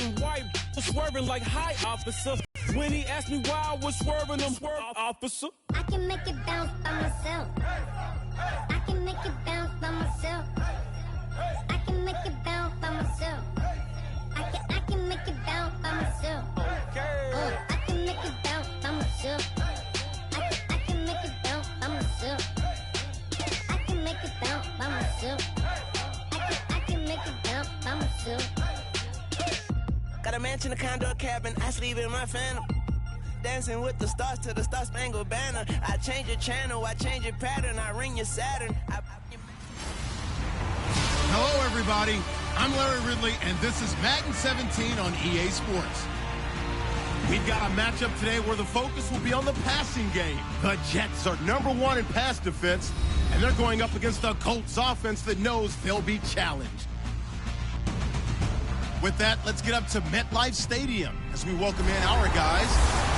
Them white swerving like hi, officer. When he asked me why I was swerving, I'm swerve, officer. I can make it bounce by myself. I can make it bounce by myself. I can make it bounce by myself. I can make it bounce by myself. I can make it bounce by myself. I can make it bounce by myself. I can make it bounce by myself. I can make it bounce by myself. Got a mansion, a condo, a cabin, I sleep in my phantom. Dancing with the stars to the star-spangled banner. I change your channel, I change your pattern, I ring your Saturn. Hello, everybody. I'm Larry Ridley, and this is Madden 17 on EA Sports. We've got a matchup today where the focus will be on the passing game. The Jets are #1 in pass defense, and they're going up against the Colts offense that knows they'll be challenged. With that, let's get up to MetLife Stadium as we welcome in our guys,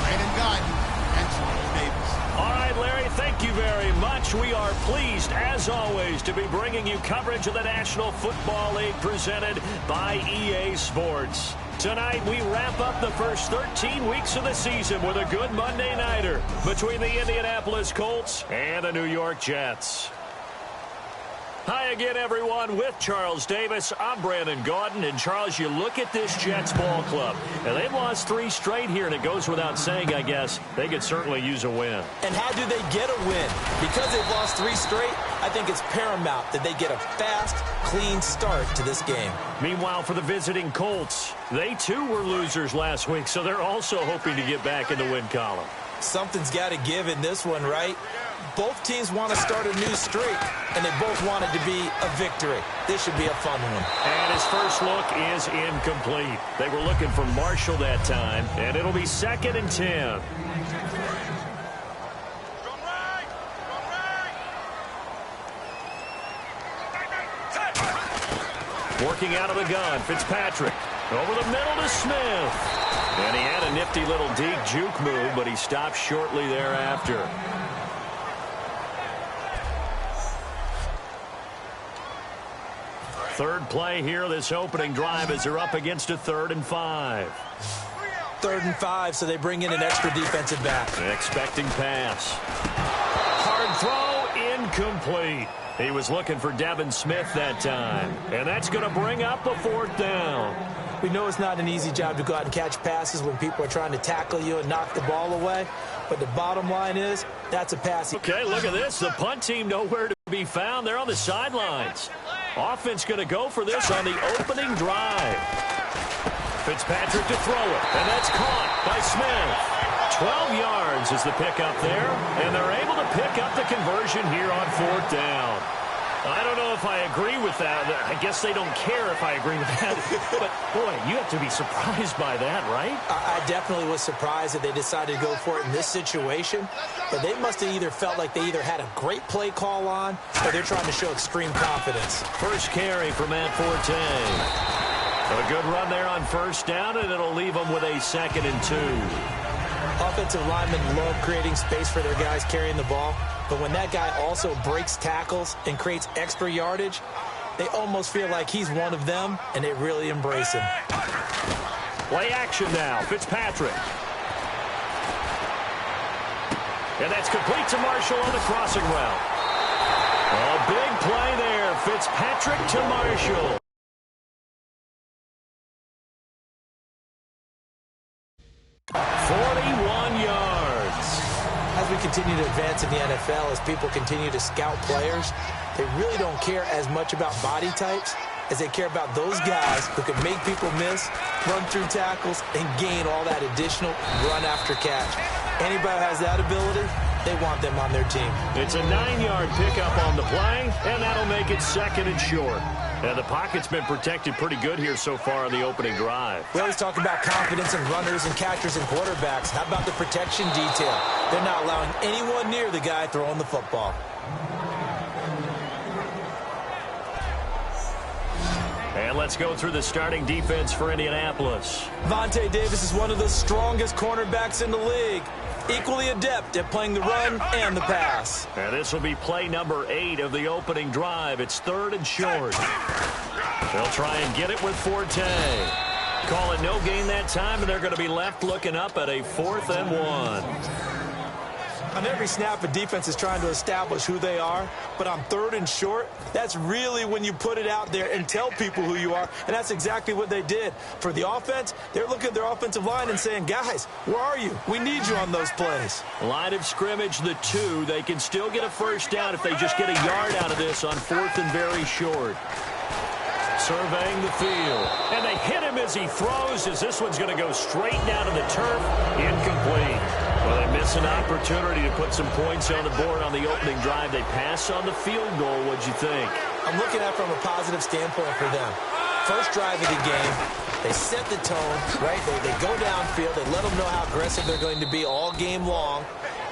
Brandon Guyton and Charles Davis. All right, Larry, thank you very much. We are pleased, as always, to be bringing you coverage of the National Football League presented by EA Sports. Tonight, we wrap up the first 13 weeks of the season with a good Monday nighter between the Indianapolis Colts and the New York Jets. Hi again, everyone. With Charles Davis, I'm Brandon Guyton. And, Charles, you look at this Jets ball club, and they've lost 3 straight here, and it goes without saying, I guess, they could certainly use a win. And how do they get a win? Because they've lost 3 straight, I think it's paramount that they get a fast, clean start to this game. Meanwhile, for the visiting Colts, they, too, were losers last week, so they're also hoping to get back in the win column. Something's got to give in this one, right? Both teams want to start a new streak, and they both want it to be a victory. This should be a fun one. And his first look is incomplete. They were looking for Marshall that time, and it'll be 2nd and 10. Working out of the gun, Fitzpatrick. Over the middle to Smith. And he had a nifty little deep juke move, but he stopped shortly thereafter. Third play here, this opening drive, as they're up against a 3rd and 5. 3rd and 5, so they bring in an extra defensive back. Expecting pass. Hard throw, incomplete. He was looking for Devin Smith that time. And that's going to bring up a 4th down. We know it's not an easy job to go out and catch passes when people are trying to tackle you and knock the ball away. But the bottom line is, that's a pass. Okay, look at this. The punt team nowhere to be found. They're on the sidelines. Offense going to go for this on the opening drive. Fitzpatrick to throw it, and that's caught by Smith. 12 yards is the pickup there, and they're able to pick up the conversion here on 4th down. I don't know if I agree with that. I guess they don't care if I agree with that. But, boy, you have to be surprised by that, right? I definitely was surprised that they decided to go for it in this situation. But they must have either felt like they either had a great play call on or they're trying to show extreme confidence. First carry for Matt Forte. A good run there on 1st down, and it'll leave them with a 2nd and 2. Offensive linemen love creating space for their guys carrying the ball. But when that guy also breaks tackles and creates extra yardage, they almost feel like he's one of them, and they really embrace him. Play action now. Fitzpatrick. And that's complete to Marshall on the crossing route. A big play there. Fitzpatrick to Marshall. As we continue to advance in the NFL, as people continue to scout players, they really don't care as much about body types as they care about those guys who can make people miss, run through tackles, and gain all that additional run after catch. Anybody who has that ability, they want them on their team. It's a 9-yard pickup on the play, and that'll make it 2nd and short. And the pocket's been protected pretty good here so far in the opening drive. We always talk about confidence in runners and catchers and quarterbacks. How about the protection detail? They're not allowing anyone near the guy throwing the football. And let's go through the starting defense for Indianapolis. Vontae Davis is one of the strongest cornerbacks in the league. Equally adept at playing the run and the pass. And this will be play number 8 of the opening drive. It's 3rd and short. They'll try and get it with Forte. Call it no gain that time, and they're going to be left looking up at a 4th and 1. On every snap, a defense is trying to establish who they are, but on 3rd and short, that's really when you put it out there and tell people who you are, and that's exactly what they did. For the offense, they're looking at their offensive line and saying, guys, where are you? We need you on those plays. Line of scrimmage, the 2. They can still get a first down if they just get a yard out of this on 4th and very short. Surveying the field, and they hit him as he throws, as this one's going to go straight down to the turf. Incomplete. Well, they miss an opportunity to put some points on the board on the opening drive. They pass on the field goal. What'd you think? I'm looking at it from a positive standpoint for them. First drive of the game, they set the tone, right? They go downfield. They let them know how aggressive they're going to be all game long,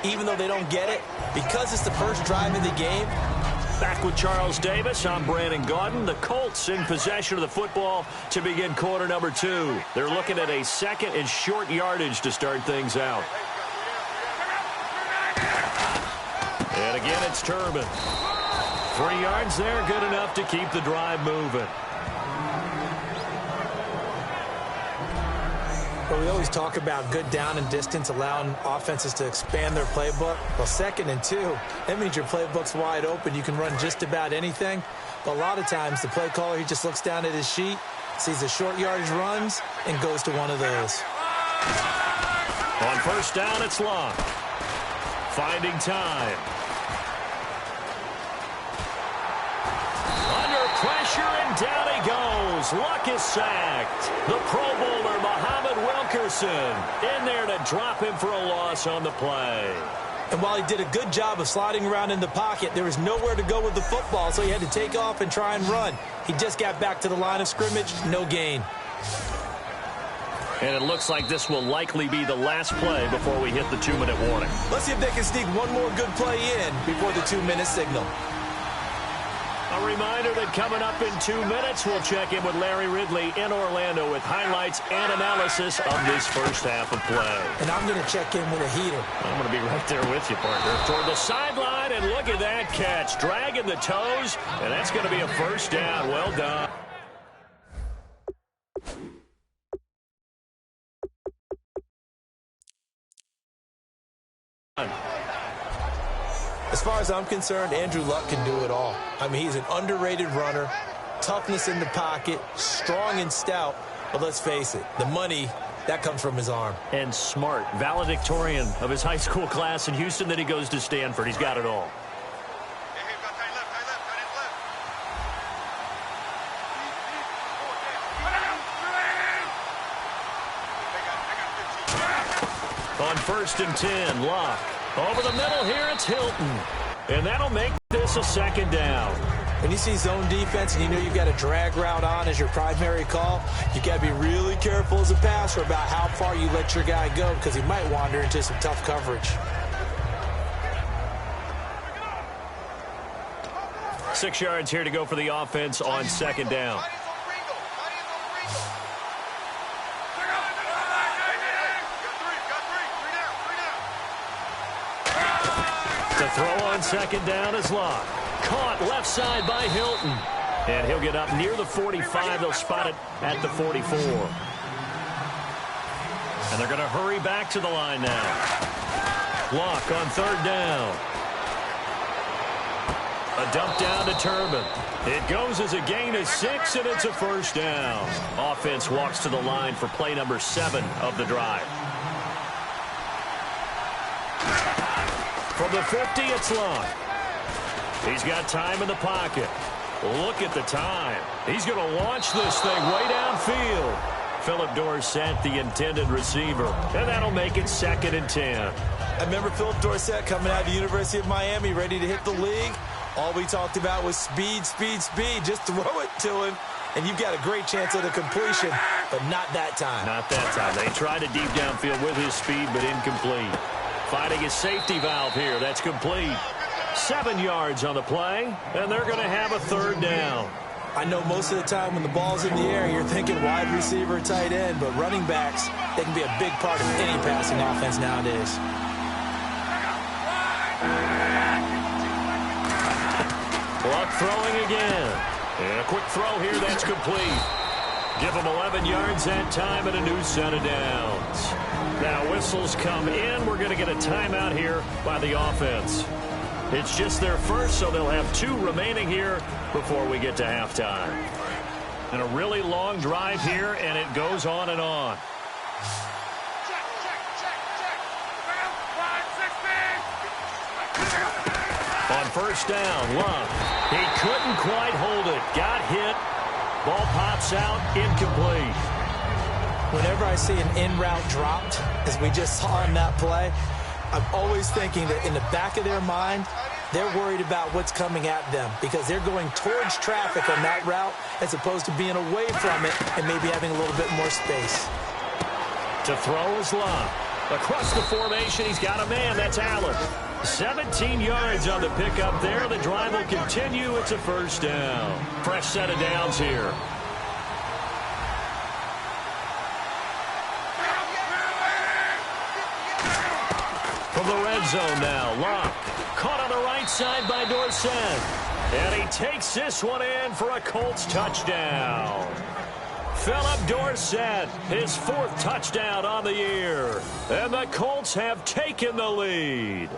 even though they don't get it. Because it's the first drive of the game. Back with Charles Davis, I'm Brandon Gaudin. The Colts in possession of the football to begin quarter number 2. They're looking at a 2nd and short yardage to start things out. And again, it's Turbin. 3 yards there, good enough to keep the drive moving. But we always talk about good down and distance, allowing offenses to expand their playbook. Well, 2nd and 2, that means your playbook's wide open. You can run just about anything. But a lot of times, the play caller, he just looks down at his sheet, sees the short yardage runs, and goes to one of those. On first down, it's Locke. Finding time. Under pressure, and down he goes. Luck is sacked. The Pro Bowler, Muhammad Wilkerson, in there to drop him for a loss on the play. And while he did a good job of sliding around in the pocket, there was nowhere to go with the football, so he had to take off and try and run. He just got back to the line of scrimmage, no gain. And it looks like this will likely be the last play before we hit the 2-minute warning. Let's see if they can sneak one more good play in before the 2-minute signal. A reminder that coming up in 2 minutes, we'll check in with Larry Ridley in Orlando with highlights and analysis of this first half of play. And I'm going to check in with a heater. I'm going to be right there with you, partner. Toward the sideline, and look at that catch. Dragging the toes, and that's going to be a first down. Well done. As far as I'm concerned, Andrew Luck can do it all. I mean, he's an underrated runner, toughness in the pocket, strong and stout. But let's face it, the money, that comes from his arm. And smart, valedictorian of his high school class in Houston. Then he goes to Stanford. He's got it all. On 1st and 10, Locke. Over the middle here, it's Hilton. And that'll make this a 2nd down. When you see zone defense and you know you've got a drag route on as your primary call, you got to be really careful as a passer about how far you let your guy go, because he might wander into some tough coverage. 6 yards here to go for the offense on 2nd down. The throw on 2nd down is Locke. Caught left side by Hilton. And he'll get up near the 45. They'll spot it at the 44. And they're going to hurry back to the line now. Locke on 3rd down. A dump down to Turbin. It goes as a gain of 6, and it's a first down. Offense walks to the line for play number 7 of the drive. From the 50, it's Locke. He's got time in the pocket. Look at the time. He's going to launch this thing way downfield. Philip Dorsett, the intended receiver. And that'll make it 2nd and 10. I remember Philip Dorsett coming out of the University of Miami, ready to hit the league. All we talked about was speed, speed, speed. Just throw it to him, and you've got a great chance at a completion, but not that time. Not that time. They tried to deep downfield with his speed, but incomplete. Finding his safety valve here. That's complete. 7 yards on the play, and they're going to have a 3rd down. I know most of the time when the ball's in the air, you're thinking wide receiver, tight end, but running backs, they can be a big part of any passing offense nowadays. Luck throwing again. And a quick throw here, that's complete. Give them 11 yards that time and a new set of downs. Now whistles come in. We're going to get a timeout here by the offense. It's just their first, so they'll have 2 remaining here before we get to halftime. And a really long drive here, and it goes on and on. On first down, Love. He couldn't quite hold it. Got hit. Ball pops out, incomplete. Whenever I see an in-route dropped, as we just saw in that play, I'm always thinking that in the back of their mind, they're worried about what's coming at them because they're going towards traffic on that route as opposed to being away from it and maybe having a little bit more space. To throw is Love. Across the formation, he's got a man. That's Allen. 17 yards on the pickup there. The drive will continue. It's a first down. Fresh set of downs here. From the red zone now, Locke. Caught on the right side by Dorsett. And he takes this one in for a Colts touchdown. Philip Dorsett, his 4th touchdown on the year. And the Colts have taken the lead.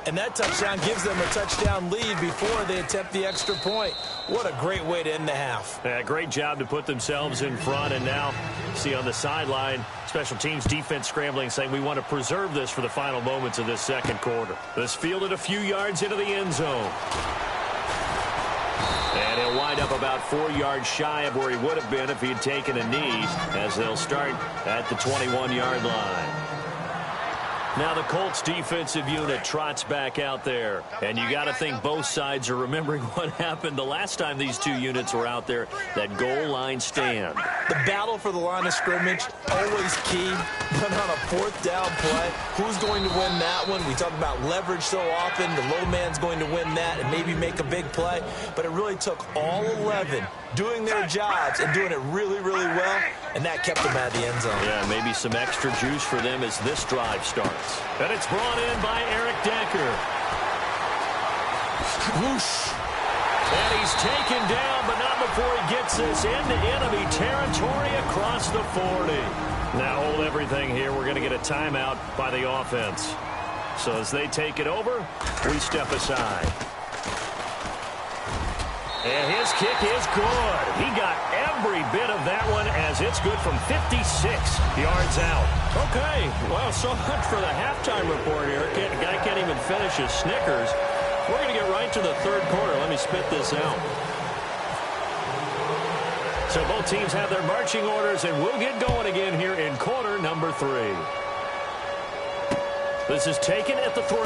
And that touchdown gives them a touchdown lead before they attempt the extra point. What a great way to end the half. Yeah, great job to put themselves in front. And now, see on the sideline, special teams defense scrambling, saying we want to preserve this for the final moments of this second quarter. This fielded a few yards into the end zone. And he'll wind up about 4 yards shy of where he would have been if he had taken a knee, as they'll start at the 21-yard line. Now the Colts defensive unit trots back out there. And you got to think both sides are remembering what happened the last time these two units were out there, that goal line stand. The battle for the line of scrimmage, always key. But on a 4th down play, who's going to win that one? We talk about leverage so often. The low man's going to win that and maybe make a big play. But it really took all 11 doing their jobs and doing it really, really well. And that kept them out of the end zone. Yeah, maybe some extra juice for them as this drive starts. And it's brought in by Eric Decker. Whoosh. And he's taken down, but not before he gets this into enemy territory across the 40. Now hold everything here. We're going to get a timeout by the offense. So as they take it over, we step aside. And his kick is good. He got every bit of that one as it's good from 56 yards out. Okay, well, so much for the halftime report here. The guy can't even finish his Snickers. We're going to get right to the third quarter. Let me spit this out. So both teams have their marching orders, and we'll get going again here in quarter number 3. This is taken at the 3.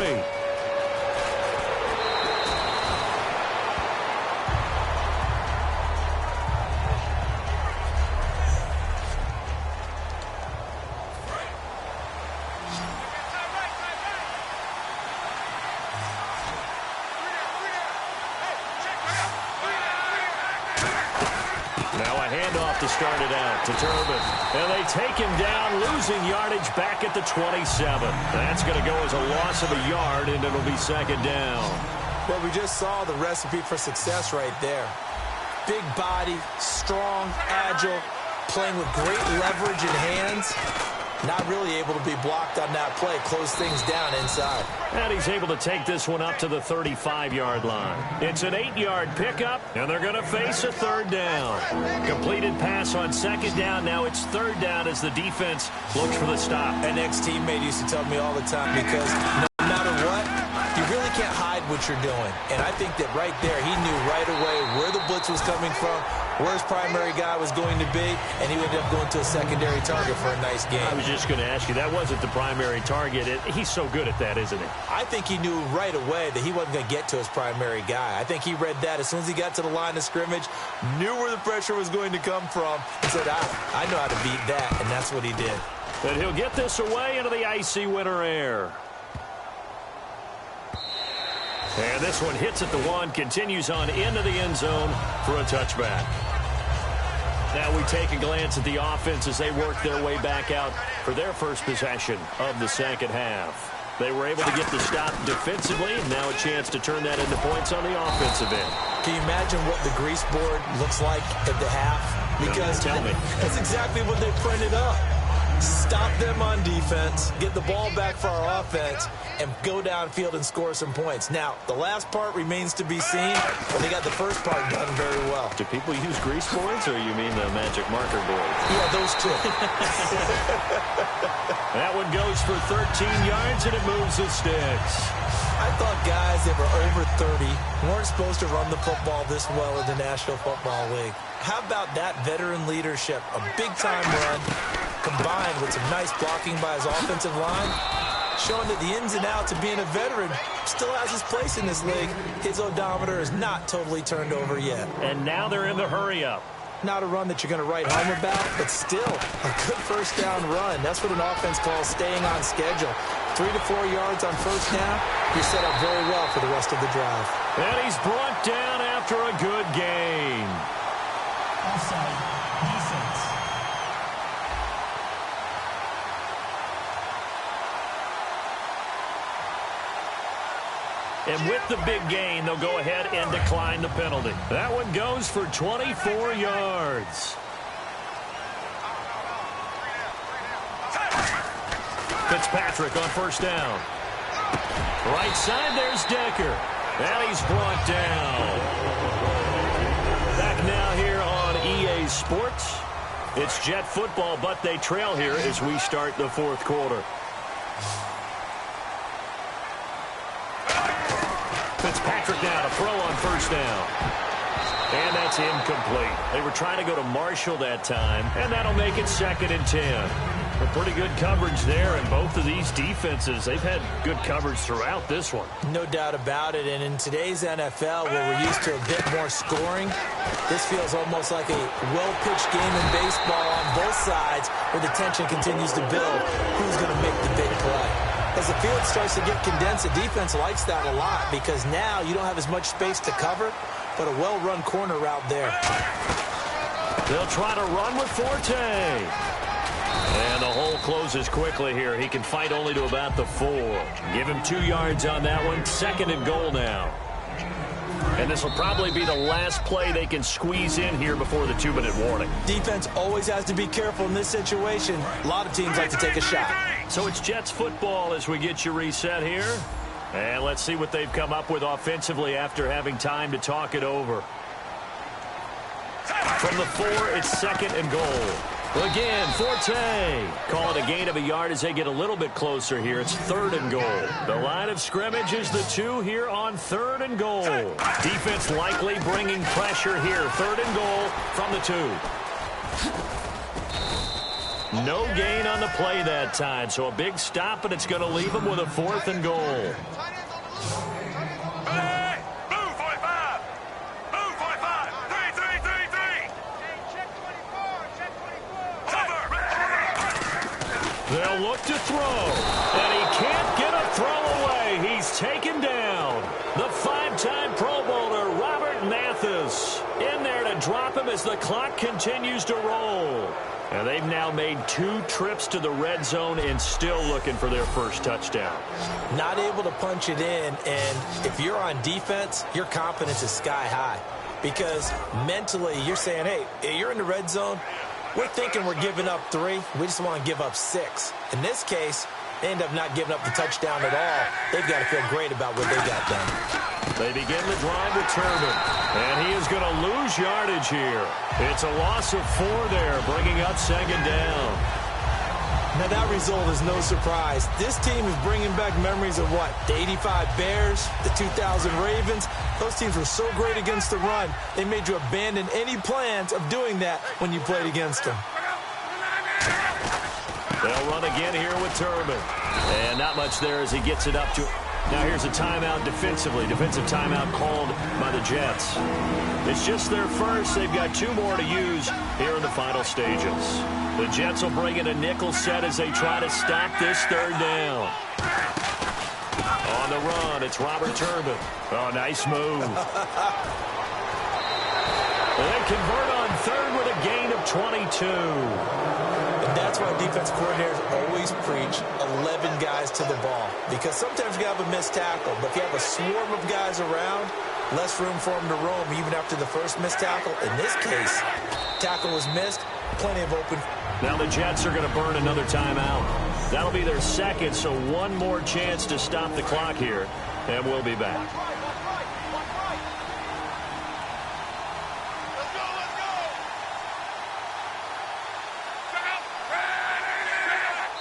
To start it out to Turbin. And they take him down, losing yardage back at the 27. That's going to go as a loss of a yard, and it'll be second down. Well, we just saw the recipe for success right there. Big body, strong, agile, playing with great leverage in hands. Not really able to be blocked on that play, close things down inside. And he's able to take this one up to the 35-yard line. It's an 8-yard pickup, and they're going to face a third down. Completed pass on second down. Now it's third down as the defense looks for the stop. An ex-teammate used to tell me all the time, because no matter what, you really can't hide what you're doing. And I think that right there, he knew right away where the blitz was coming from, where his primary guy was going to be, and he ended up going to a secondary target for a nice game. I was just going to ask you, that wasn't the primary target. He's so good at that, isn't he? I think he knew right away that he wasn't going to get to his primary guy. I think he read that as soon as he got to the line of scrimmage, knew where the pressure was going to come from, and said, I know how to beat that, and that's what he did. And he'll get this away into the icy winter air. And this one hits at the 1, continues on into the end zone for a touchback. Now we take a glance at the offense as they work their way back out for their first possession of the second half. They were able to get the stop defensively, and now a chance to turn that into points on the offensive end. Can you imagine what the grease board looks like at the half? Because tell me. That's exactly what they printed up. Stop them on defense, get the ball back for our offense, and go downfield and score some points. Now, the last part remains to be seen, but they got the first part done very well. Do people use grease boards, or you mean the magic marker board? Yeah, those two. That one goes for 13 yards, and it moves the sticks. I thought guys that were over 30 weren't supposed to run the football this well in the National Football League. How about that veteran leadership? A big-time run combined with some nice blocking by his offensive line, showing that the ins and outs of being a veteran still has his place in this league. His odometer is not totally turned over yet. And now they're in the hurry-up. Not a run that you're going to write home about, but still a good first down run. That's what an offense calls staying on schedule. 3 to 4 yards on first down, you're set up very well for the rest of the drive. And he's brought down after a good gain. Offside, defense. And with the big gain, they'll go ahead and decline the penalty. That one goes for 24 yards. Fitzpatrick on first down. Right side, there's Decker. And he's brought down. Back now here on EA Sports. It's Jet football, but they trail here as we start the fourth quarter. Fitzpatrick now to throw on first down. And that's incomplete. They were trying to go to Marshall that time, and that'll make it 2nd and 10. A pretty good coverage there, and both of these defenses, they've had good coverage throughout this one. No doubt about it, and in today's NFL, where we're used to a bit more scoring, this feels almost like a well-pitched game in baseball on both sides, where the tension continues to build. Who's going to make the big play? As the field starts to get condensed, the defense likes that a lot because now you don't have as much space to cover, but a well-run corner route there. They'll try to run with Forte. And the hole closes quickly here. He can fight only to about the 4. Give him 2 yards on that one. 2nd and goal now. And this will probably be the last play they can squeeze in here before the 2-minute warning. Defense always has to be careful in this situation. A lot of teams like to take a shot. So it's Jets football as we get you reset here. And let's see what they've come up with offensively after having time to talk it over. From the 4, it's 2nd and goal. Again, Forte. Call it a gain of a yard as they get a little bit closer here. It's 3rd and goal. The line of scrimmage is the 2 here on 3rd and goal. Defense likely bringing pressure here. 3rd and goal from the 2. No gain on the play that time, so a big stop, and it's going to leave them with a 4th and goal. They'll look to throw, and he can't get a throw away. He's taken down. The 5-time Pro Bowler, Robert Mathis, in there to drop him as the clock continues to roll. And they've now made 2 trips to the red zone and still looking for their first touchdown. Not able to punch it in, and if you're on defense, your confidence is sky high. Because mentally, you're saying, hey, you're in the red zone. We're thinking we're giving up 3. We just want to give up 6. In this case, they end up not giving up the touchdown at all. They've got to feel great about what they got done. They begin the drive with Turbin, and he is going to lose yardage here. It's a loss of 4 there, bringing up 2nd down. Now, that result is no surprise. This team is bringing back memories of what? The 85 Bears, the 2000 Ravens. Those teams were so great against the run, they made you abandon any plans of doing that when you played against them. They'll run again here with Turbin. And not much there as he gets it up to... Now here's a timeout defensively. Defensive timeout called by the Jets. It's just their first. They've got 2 more to use here in the final stages. The Jets will bring in a nickel set as they try to stop this 3rd down. On the run, it's Robert Turbin. Oh, nice move. They convert on 3rd with a gain of 22. And that's why defense coordinators always preach 11 guys to the ball. Because sometimes you have a missed tackle, but if you have a swarm of guys around, less room for him to roam even after the first missed tackle. In this case, tackle was missed, plenty of open. Now the Jets are going to burn another timeout. That'll be their second, so one more chance to stop the clock here, and we'll be back.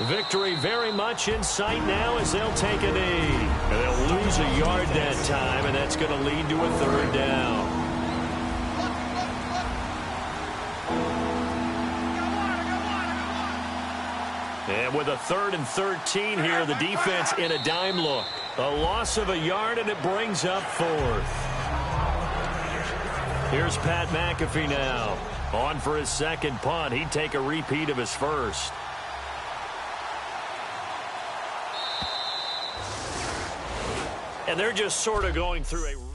Victory very much in sight now as they'll take a knee. And they'll lose a yard that time, and that's going to lead to a third down. And with a 3rd and 13 here, the defense in a dime look. A loss of a yard, and it brings up 4th. Here's Pat McAfee now. On for his second punt. He'd take a repeat of his first. And they're just sort of going through a